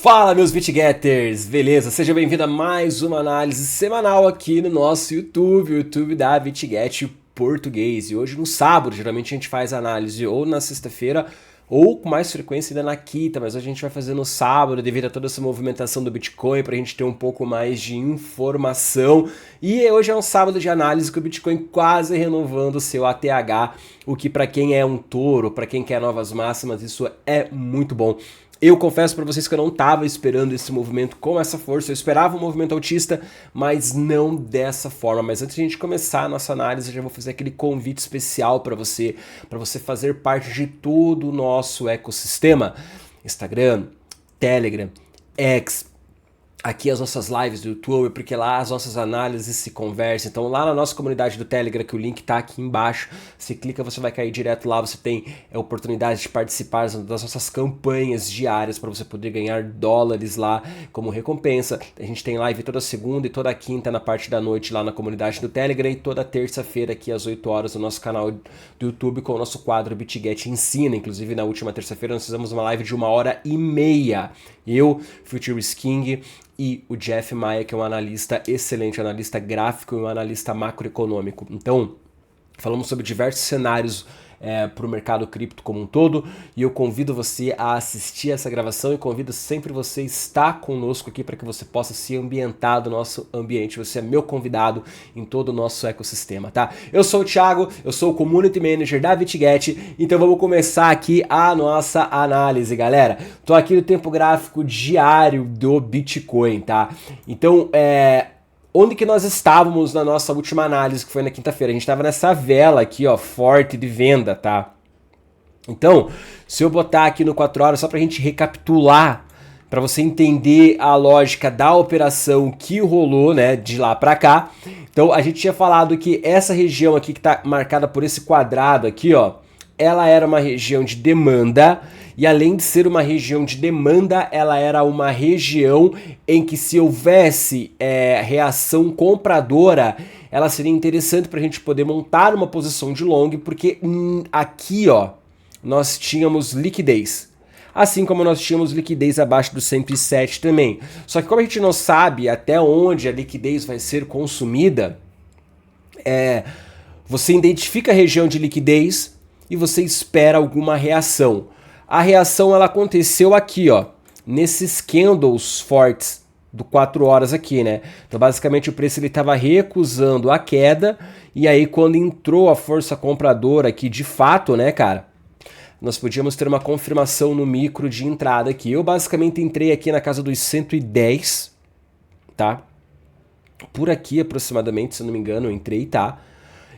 Fala, meus BitGetters! Beleza? Seja bem-vindo a mais uma análise semanal aqui no nosso YouTube, o YouTube da BitGet Português. E hoje no sábado, geralmente a gente faz análise ou na sexta-feira ou com mais frequência ainda na quinta, mas hoje a gente vai fazer no sábado devido a toda essa movimentação do Bitcoin para a gente ter um pouco mais de informação. E hoje é um sábado de análise com o Bitcoin quase renovando o seu ATH, o que para quem é um touro, para quem quer novas máximas, isso é muito bom. Eu confesso para vocês que eu não estava esperando esse movimento com essa força, eu esperava um movimento altista, mas não dessa forma. Mas antes de a gente começar a nossa análise, eu já vou fazer aquele convite especial para você fazer parte de todo o nosso ecossistema. Instagram, Telegram, X, aqui as nossas lives do YouTube, porque lá as nossas análises se conversam. Então lá na nossa comunidade do Telegram, que o link tá aqui embaixo, você clica, você vai cair direto lá, você tem a oportunidade de participar das nossas campanhas diárias para você poder ganhar dólares lá como recompensa. A gente tem live toda segunda e toda quinta na parte da noite lá na comunidade do Telegram e toda terça-feira aqui às 8 horas no nosso canal do YouTube com o nosso quadro BitGet Ensina. Inclusive na última terça-feira nós fizemos uma live de 1h30. Eu, Futurist King e o Jeff Maia, que é um analista excelente, analista gráfico e um analista macroeconômico. Então, falamos sobre diversos cenários para o mercado cripto como um todo, e eu convido você a assistir essa gravação e convido sempre você a estar conosco aqui para que você possa se ambientar do nosso ambiente. Você é meu convidado em todo o nosso ecossistema, tá? Eu sou o Thiago, eu sou o Community Manager da BitGet, então vamos começar aqui a nossa análise, galera. Tô aqui no tempo gráfico diário do Bitcoin, tá? Então, onde que nós estávamos na nossa última análise, que foi na quinta-feira? A gente estava nessa vela aqui, ó, forte de venda, tá? Então, se eu botar aqui no 4 horas, só para a gente recapitular, para você entender a lógica da operação que rolou, né, de lá para cá. Então, a gente tinha falado que essa região aqui que está marcada por esse quadrado aqui, ó, ela era uma região de demanda, e além de ser uma região de demanda, ela era uma região em que se houvesse reação compradora, ela seria interessante para a gente poder montar uma posição de long, porque aqui, ó, nós tínhamos liquidez. Assim como nós tínhamos liquidez abaixo do 107 também. Só que como a gente não sabe até onde a liquidez vai ser consumida, você identifica a região de liquidez e você espera alguma reação. A reação ela aconteceu aqui, ó, nesses candles fortes do 4 horas aqui, né? Então basicamente o preço ele estava recusando a queda, e aí quando entrou a força compradora aqui de fato, né, cara, nós podíamos ter uma confirmação no micro de entrada aqui. Eu basicamente entrei aqui na casa dos 110, tá? Por aqui aproximadamente, se eu não me engano, eu entrei, tá?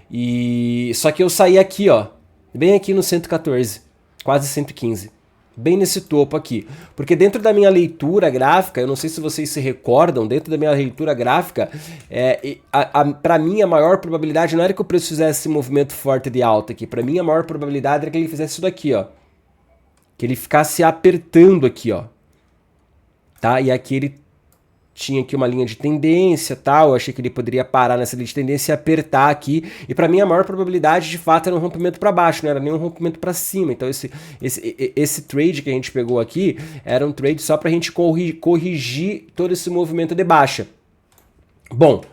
E só que eu saí aqui, ó, bem aqui no 114. Quase 115, bem nesse topo aqui, porque dentro da minha leitura gráfica, eu não sei se vocês se recordam, dentro da minha leitura gráfica, para mim a maior probabilidade não era que o preço fizesse esse movimento forte de alta aqui, para mim a maior probabilidade era que ele fizesse isso daqui, ó, que ele ficasse apertando aqui, ó, tá? E aqui ele tinha aqui uma linha de tendência, tal. Eu achei que ele poderia parar nessa linha de tendência e apertar aqui. E para mim a maior probabilidade de fato era um rompimento para baixo, não era nem um rompimento para cima. Então esse trade que a gente pegou aqui era um trade só para a gente corrigir todo esse movimento de baixa. Bom,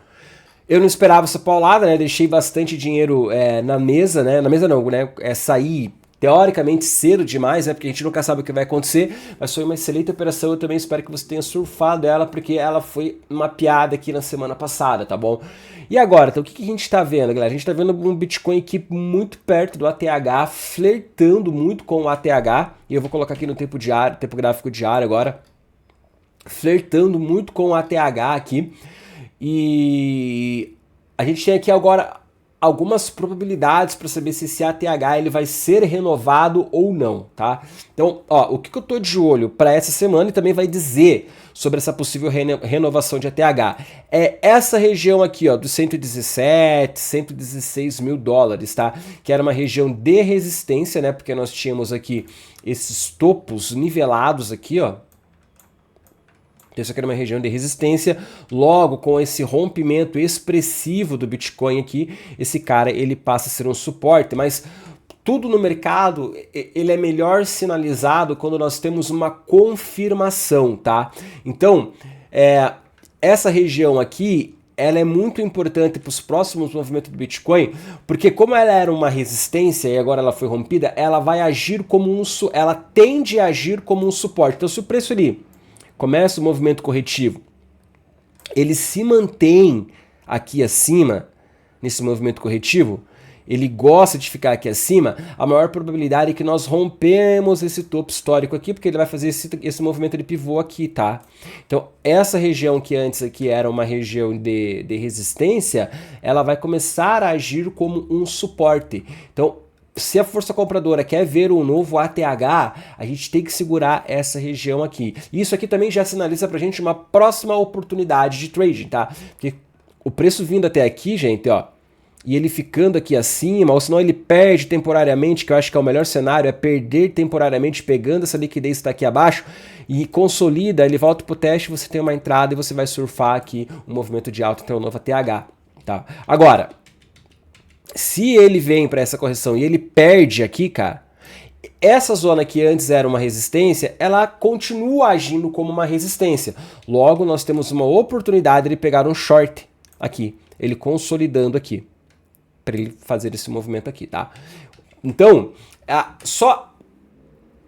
eu não esperava essa paulada, né? Deixei bastante dinheiro na mesa, né? Na mesa não, né? Saí teoricamente cedo demais, né? Porque a gente nunca sabe o que vai acontecer, mas foi uma excelente operação. Eu também espero que você tenha surfado ela, porque ela foi mapeada aqui na semana passada, tá bom? E agora, então o que a gente tá vendo, galera? A gente tá vendo um Bitcoin aqui muito perto do ATH, flertando muito com o ATH, e eu vou colocar aqui no tempo diário, tempo gráfico diário agora, flertando muito com o ATH aqui, e a gente tem aqui agora algumas probabilidades para saber se esse ATH ele vai ser renovado ou não, tá? Então, ó, o que eu tô de olho para essa semana e também vai dizer sobre essa possível renovação de ATH é essa região aqui, ó, dos 117, 116 mil dólares, tá? Que era uma região de resistência, né? Porque nós tínhamos aqui esses topos nivelados aqui, ó. Isso aqui era uma região de resistência, logo com esse rompimento expressivo do Bitcoin aqui, esse cara ele passa a ser um suporte, mas tudo no mercado, ele é melhor sinalizado quando nós temos uma confirmação, tá? Então, essa região aqui, ela é muito importante para os próximos movimentos do Bitcoin, porque como ela era uma resistência e agora ela foi rompida, ela vai agir como ela tende a agir como um suporte. Então, se o preço ali começa o movimento corretivo, ele se mantém aqui acima, nesse movimento corretivo, ele gosta de ficar aqui acima, a maior probabilidade é que nós rompemos esse topo histórico aqui, porque ele vai fazer esse movimento de pivô aqui, tá? Então, essa região que antes aqui era uma região de resistência, ela vai começar a agir como um suporte. Então, se a força compradora quer ver um novo ATH, a gente tem que segurar essa região aqui. Isso aqui também já sinaliza pra gente uma próxima oportunidade de trading, tá? Porque o preço vindo até aqui, gente, ó, e ele ficando aqui acima, ou senão ele perde temporariamente, que eu acho que é o melhor cenário, é perder temporariamente pegando essa liquidez que está aqui abaixo e consolida, ele volta para o teste, você tem uma entrada e você vai surfar aqui um movimento de alta até o novo ATH. Tá? Agora, se ele vem para essa correção e ele perde aqui, cara, essa zona que antes era uma resistência, ela continua agindo como uma resistência. Logo, nós temos uma oportunidade de pegar um short aqui, ele consolidando aqui, para ele fazer esse movimento aqui, tá? Então,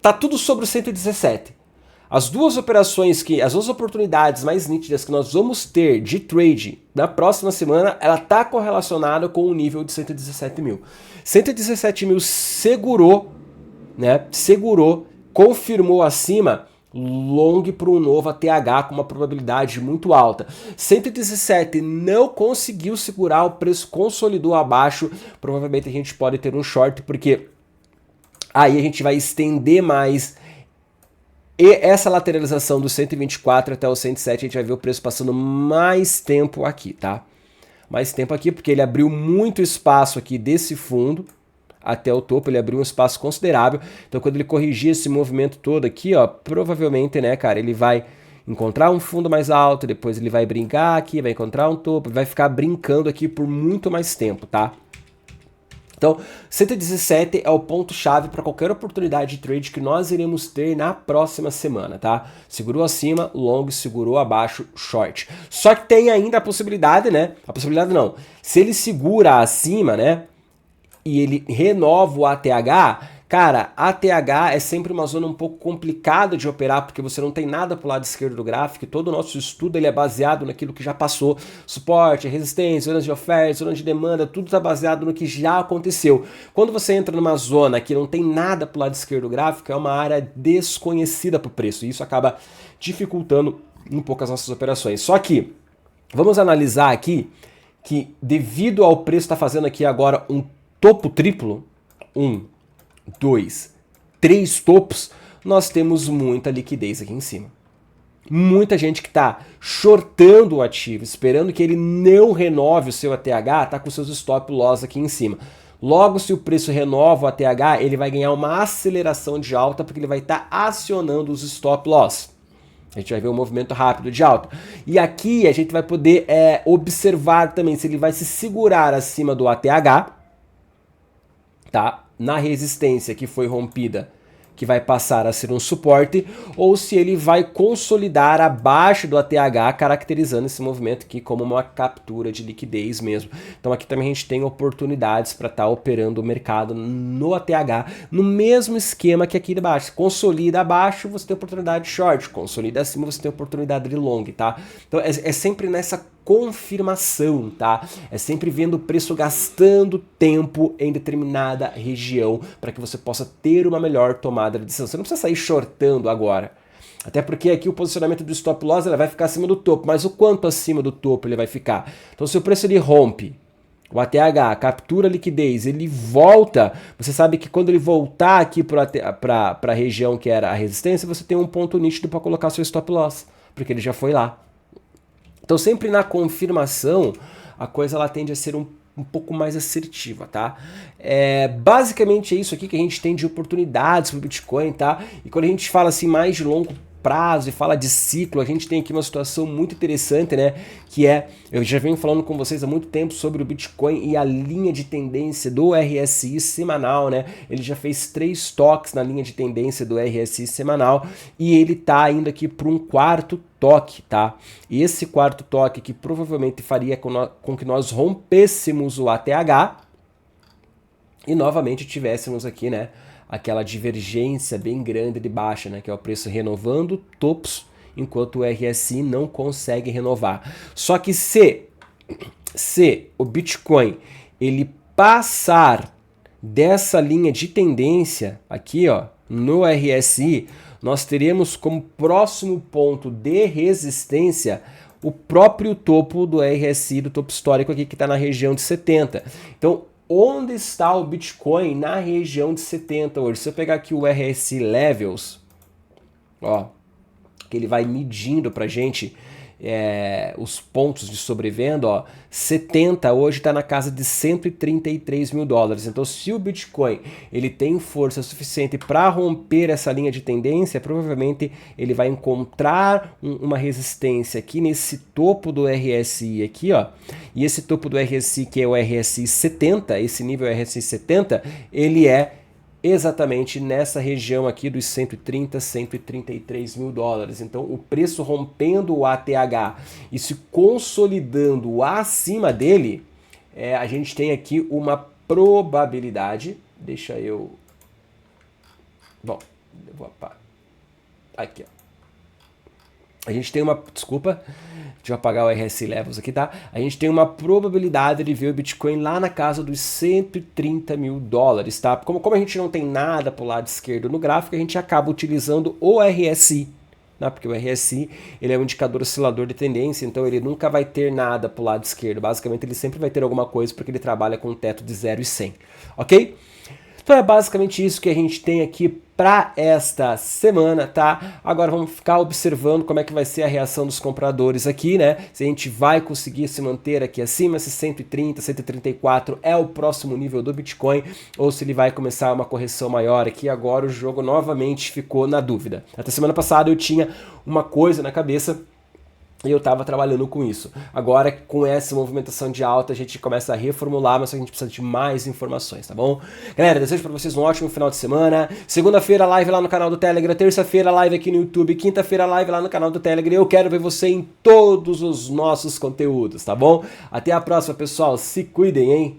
tá tudo sobre o 117. As duas oportunidades mais nítidas que nós vamos ter de trade na próxima semana, ela tá correlacionada com o nível de 117 mil. 117 mil segurou, né? Segurou, confirmou acima, long para um novo ATH com uma probabilidade muito alta. 117 não conseguiu segurar, o preço consolidou abaixo, provavelmente a gente pode ter um short, porque aí a gente vai estender mais e essa lateralização do 124 até o 107, a gente vai ver o preço passando mais tempo aqui, tá? Mais tempo aqui, porque ele abriu muito espaço aqui desse fundo até o topo, ele abriu um espaço considerável. Então, quando ele corrigir esse movimento todo aqui, ó, provavelmente, né, cara, ele vai encontrar um fundo mais alto, depois ele vai brincar aqui, vai encontrar um topo, vai ficar brincando aqui por muito mais tempo, tá? Então, 117 é o ponto-chave para qualquer oportunidade de trade que nós iremos ter na próxima semana, tá? Segurou acima, long, segurou abaixo, short. Só que tem ainda a possibilidade, né? A possibilidade não. Se ele segura acima, né? E ele renova o ATH, cara, ATH é sempre uma zona um pouco complicada de operar, porque você não tem nada pro lado esquerdo do gráfico, e todo o nosso estudo ele é baseado naquilo que já passou, suporte, resistência, zonas de oferta, zona de demanda, tudo está baseado no que já aconteceu. Quando você entra numa zona que não tem nada pro lado esquerdo do gráfico, é uma área desconhecida pro preço, e isso acaba dificultando um pouco as nossas operações. Só que, vamos analisar aqui, que devido ao preço estar fazendo aqui agora um topo triplo, 1, 2, 3 topos, nós temos muita liquidez aqui em cima. Muita gente que está shortando o ativo, esperando que ele não renove o seu ATH, está com seus stop loss aqui em cima. Logo, se o preço renova o ATH, ele vai ganhar uma aceleração de alta, porque ele vai estar acionando os stop loss. A gente vai ver um movimento rápido de alta. E aqui a gente vai poder observar também se ele vai se segurar acima do ATH, tá? Na resistência que foi rompida, que vai passar a ser um suporte, ou se ele vai consolidar abaixo do ATH, caracterizando esse movimento aqui como uma captura de liquidez mesmo. Então aqui também a gente tem oportunidades para estar operando o mercado no ATH, no mesmo esquema que aqui de baixo. Consolida abaixo, você tem oportunidade de short, consolida acima, você tem oportunidade de long, tá? Então é sempre nessa confirmação, tá? É sempre vendo o preço gastando tempo em determinada região para que você possa ter uma melhor tomada de decisão. Você não precisa sair shortando agora. Até porque aqui o posicionamento do stop loss ele vai ficar acima do topo, mas o quanto acima do topo ele vai ficar? Então se o preço ele rompe, o ATH captura a liquidez, ele volta, você sabe que quando ele voltar aqui para a região que era a resistência, você tem um ponto nítido para colocar seu stop loss, porque ele já foi lá. Então sempre na confirmação, a coisa ela tende a ser um pouco mais assertiva, tá? Basicamente é isso aqui que a gente tem de oportunidades para o Bitcoin, tá? E quando a gente fala assim mais de longo prazo e fala de ciclo, a gente tem aqui uma situação muito interessante, né? Que é, eu já venho falando com vocês há muito tempo sobre o Bitcoin e a linha de tendência do RSI semanal, né? Ele já fez 3 toques na linha de tendência do RSI semanal e ele tá indo aqui para um quarto toque, tá? E esse quarto toque que provavelmente faria com que nós rompêssemos o ATH e novamente tivéssemos aqui, né, aquela divergência bem grande de baixa, né, que é o preço renovando topos, enquanto o RSI não consegue renovar. Só que se o Bitcoin ele passar dessa linha de tendência aqui, ó, no RSI, nós teremos como próximo ponto de resistência o próprio topo do RSI, do topo histórico aqui, que está na região de 70. Então, onde está o Bitcoin na região de 70 hoje? Se eu pegar aqui o RSI Levels, ó, que ele vai medindo para a gente os pontos de sobrevenda, ó, 70 hoje está na casa de 133 mil dólares. Então, se o Bitcoin ele tem força suficiente para romper essa linha de tendência, provavelmente ele vai encontrar uma resistência aqui nesse topo do RSI aqui, ó. E esse topo do RSI, que é o RSI 70, esse nível RSI 70, ele é exatamente nessa região aqui dos 130, 133 mil dólares. Então, o preço rompendo o ATH e se consolidando acima dele, a gente tem aqui uma probabilidade. Deixa eu... Bom, eu vou apagar. Aqui, ó. A gente tem uma... Desculpa, deixa eu apagar o RSI Levels aqui, tá? A gente tem uma probabilidade de ver o Bitcoin lá na casa dos 130 mil dólares, tá? Como a gente não tem nada pro lado esquerdo no gráfico, a gente acaba utilizando o RSI, né? Porque o RSI ele é um indicador oscilador de tendência, então ele nunca vai ter nada pro lado esquerdo. Basicamente, ele sempre vai ter alguma coisa porque ele trabalha com um teto de 0 e 100, ok? Então é basicamente isso que a gente tem aqui para esta semana, tá? Agora vamos ficar observando como é que vai ser a reação dos compradores aqui, né? Se a gente vai conseguir se manter aqui acima, se 130, 134 é o próximo nível do Bitcoin, ou se ele vai começar uma correção maior aqui. Agora o jogo novamente ficou na dúvida. Até semana passada eu tinha uma coisa na cabeça e eu estava trabalhando com isso. Agora, com essa movimentação de alta, a gente começa a reformular, mas a gente precisa de mais informações, tá bom? Galera, desejo para vocês um ótimo final de semana. Segunda-feira, live lá no canal do Telegram. Terça-feira, live aqui no YouTube. Quinta-feira, live lá no canal do Telegram. Eu quero ver você em todos os nossos conteúdos, tá bom? Até a próxima, pessoal. Se cuidem, hein?